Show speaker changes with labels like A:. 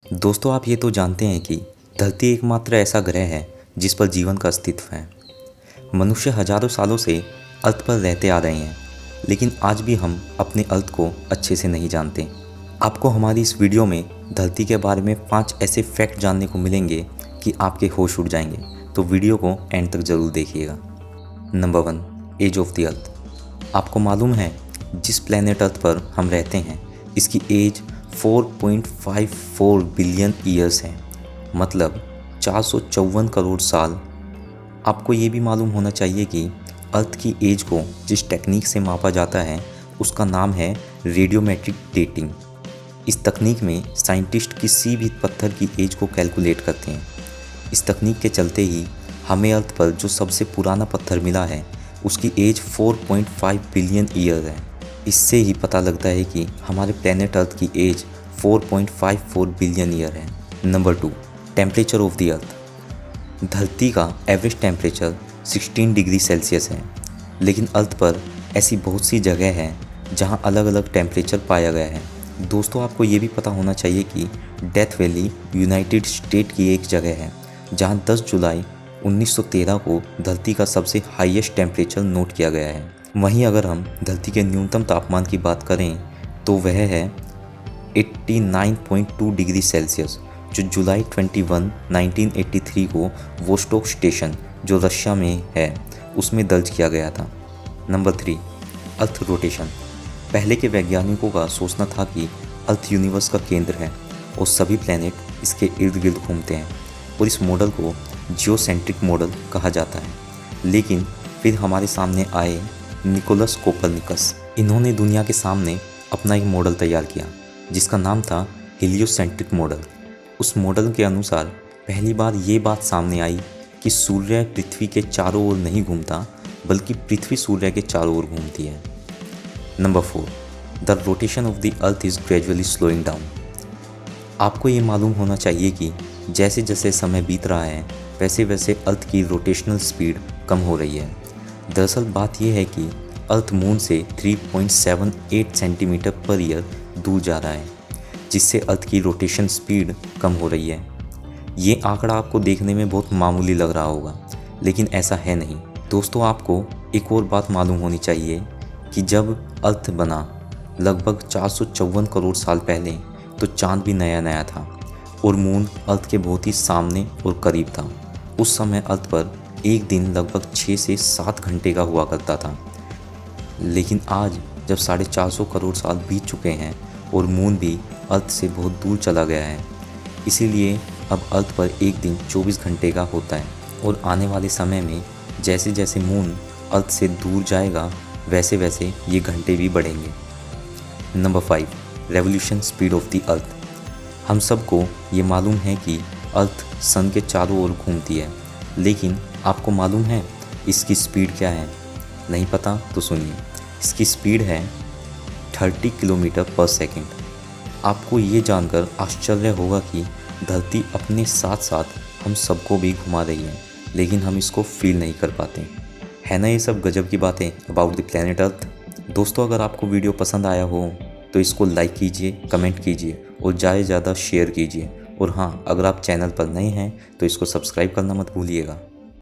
A: दोस्तों, आप ये तो जानते हैं कि धरती एकमात्र ऐसा ग्रह है जिस पर जीवन का अस्तित्व है। मनुष्य हजारों सालों से अर्थ पर रहते आ रहे हैं, लेकिन आज भी हम अपने अर्थ को अच्छे से नहीं जानते। आपको हमारी इस वीडियो में धरती के बारे में 5 ऐसे फैक्ट जानने को मिलेंगे कि आपके होश उड़ जाएंगे, तो वीडियो को एंड तक ज़रूर देखिएगा। Number 1, age of the earth. आपको मालूम है जिस प्लैनेट अर्थ पर हम रहते हैं इसकी एज 4.54 बिलियन ईयर्स है, मतलब 454 करोड़ साल। आपको ये भी मालूम होना चाहिए कि अर्थ की एज को जिस टेक्निक से मापा जाता है उसका नाम है रेडियोमेट्रिक डेटिंग। इस तकनीक में साइंटिस्ट किसी भी पत्थर की एज को कैलकुलेट करते हैं। इस तकनीक के चलते ही हमें अर्थ पर जो सबसे पुराना पत्थर मिला है उसकी एज 4.5 बिलियन ईयर है। इससे ही पता लगता है कि हमारे प्लैनेट अर्थ की एज 4.54 बिलियन ईयर है। नंबर 2, टेम्परेचर ऑफ द अर्थ। धरती का एवरेज टेम्परेचर 16 डिग्री सेल्सियस है, लेकिन अर्थ पर ऐसी बहुत सी जगह हैं जहां अलग अलग टेम्परेचर पाया गया है। दोस्तों, आपको ये भी पता होना चाहिए कि डेथ वैली यूनाइटेड स्टेट की एक जगह है जहां 10 जुलाई 1913 को धरती का सबसे हाईएस्ट टेम्परेचर नोट किया गया है। वहीं अगर हम धरती के न्यूनतम तापमान की बात करें तो वह है 89.2 डिग्री सेल्सियस, जो जुलाई 21, 1983 को वोस्टोक स्टेशन जो रशिया में है उसमें दर्ज किया गया था। Number 3, earth rotation. पहले के वैज्ञानिकों का सोचना था कि अर्थ यूनिवर्स का केंद्र है और सभी प्लैनेट इसके इर्द गिर्द घूमते हैं, और इस मॉडल को जियोसेंट्रिक मॉडल कहा जाता है। लेकिन फिर हमारे सामने आए निकोलस कोपरनिकस। इन्होंने दुनिया के सामने अपना एक मॉडल तैयार किया जिसका नाम था हेलियोसेंट्रिक मॉडल। उस मॉडल के अनुसार पहली बार ये बात सामने आई कि सूर्य पृथ्वी के चारों ओर नहीं घूमता, बल्कि पृथ्वी सूर्य के चारों ओर घूमती है। Number 4, the rotation of the earth is gradually slowing down. आपको ये मालूम होना चाहिए कि जैसे जैसे समय बीत रहा है वैसे वैसे अर्थ की रोटेशनल स्पीड कम हो रही है। दरअसल बात यह है कि अर्थ मून से 3.78 सेंटीमीटर पर ईयर दूर जा रहा है, जिससे अर्थ की रोटेशन स्पीड कम हो रही है। ये आंकड़ा आपको देखने में बहुत मामूली लग रहा होगा, लेकिन ऐसा है नहीं। दोस्तों, आपको एक और बात मालूम होनी चाहिए कि जब अर्थ बना लगभग 454 करोड़ साल पहले, तो चाँद भी नया नया था और मून अर्थ के बहुत ही सामने और करीब था। उस समय अर्थ पर एक दिन लगभग 6 से 7 घंटे का हुआ करता था, लेकिन आज जब 450 करोड़ साल बीत चुके हैं और मून भी अर्थ से बहुत दूर चला गया है, इसीलिए अब अर्थ पर एक दिन 24 घंटे का होता है। और आने वाले समय में जैसे जैसे मून अर्थ से दूर जाएगा वैसे वैसे ये घंटे भी बढ़ेंगे। Number 5, revolution speed of the अर्थ। हम सबको ये मालूम है कि अर्थ सन के चारों ओर घूमती है, लेकिन आपको मालूम है इसकी स्पीड क्या है? नहीं पता तो सुनिए, इसकी स्पीड है 30 किलोमीटर पर सेकंड। आपको ये जानकर आश्चर्य होगा कि धरती अपने साथ साथ हम सबको भी घुमा रही है, लेकिन हम इसको फील नहीं कर पाते। है ना ये सब गजब की बातें अबाउट द प्लैनेट अर्थ। दोस्तों, अगर आपको वीडियो पसंद आया हो तो इसको लाइक कीजिए, कमेंट कीजिए और ज़्यादा से ज़्यादा शेयर कीजिए। और हाँ, अगर आप चैनल पर नए हैं तो इसको सब्सक्राइब करना मत भूलिएगा।